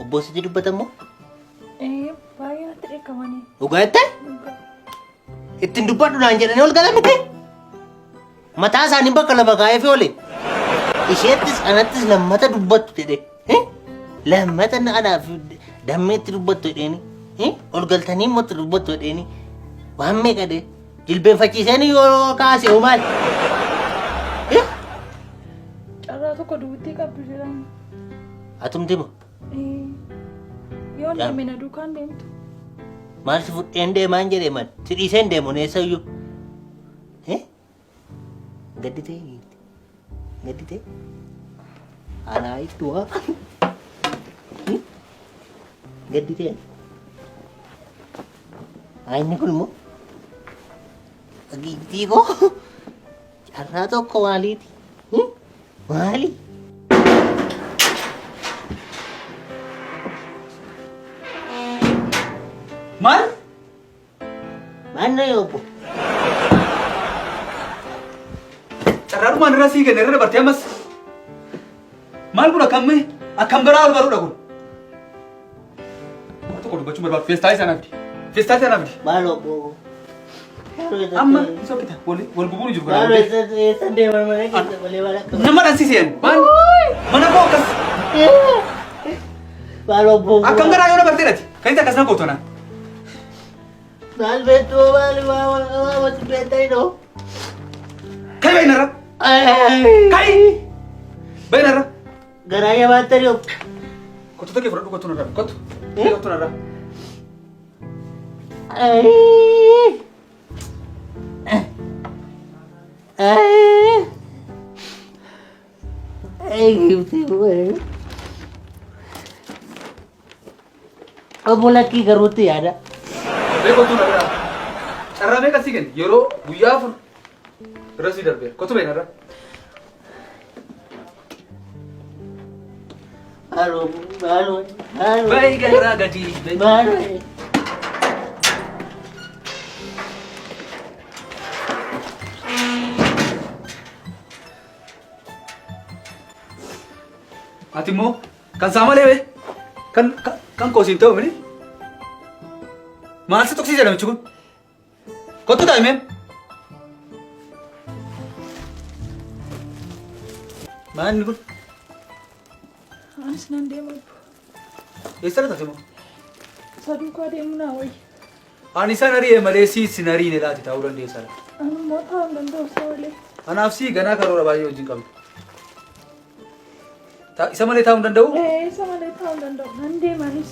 Obbo sitti dubbatamoo? Baay'ee natti dheekkamanii. Dhugaatti? Ittiin dubbadhuudhaan jedhanii ol gala miti? Mataa isaanii bakka lama kaa'eefii oole. Isheettis anattis lammata dubbattu jedhe. Lammata anaaf dammeetti dubbattu jedheeni. Ol galtanii immoo itti dubbattu jedheeni. Waan meeqa dee? Jilbeenfachiisanii yoo kaase hoo maali? Carraa tokko duutii qabdu jedhamu. Atumti moo? Yoo deeme na duukaan deemtu. Maal si fudheen deemaan jedhee man? Si dhiiseen deemu neessayyuu? Gaddi ta'e? Gaddi ta'e? Alaa ittu haa? Gaddi ta'e? Inni kun immoo? Giiftii koo? Carraa tokko maaliiti? Maali? Maal? Maal na yobbo? Carraarumaan irra sii kenne irra dabartee ammas. Maal kun akkam biraa ol baruudha kun? Waan tokko dubbachuu barbaadu feestaa isaa nafdi. Feestaa isaa nafdi. Maal obbo? Amma isa kita wal gubuun jiru kana. Maal eessa deeman mana keessa malee maal akka. Nama dhansiiseen. Maal? Mana koo akkas. Maal obbo? Akkam garaa yoo dabartee dhati. Kan isa akkas na gootu ana. Maal beektuu maal waa wati beektaa idoo? Kai bainarra. Kai. Bainarra. Garaa jabaatanii obbo. Kottu tokkee fudhadhu kottu narra. Kottu. Kottu narra. Obbo lakkii garuutti yaada. Kottu narra. Carraa meeqa sii kenni? Yeroo guyyaa afur irra sii darbeera. Kottu bainarra. Halo. Baik garaa gadi. Halo. Ati immoo kan saa malee bee kan koosiin ta'u mini maal si tuqsiisa namichi kun kottu daa'imeen maal inni kun Anis nan deema. eessarra taate immoo Saduukaa deemu naa wayya. ani isaan ari'ee malee sin ariine laati ta'uu dandeessaadha. Ani immoo taa'uu danda'u isa malee. Anaaf sii ganaa karoora baay'ee wajjin qabdu. Isa malee taa'uu hin danda'u? Isa malee taa'uu danda'u. Nan deemanis.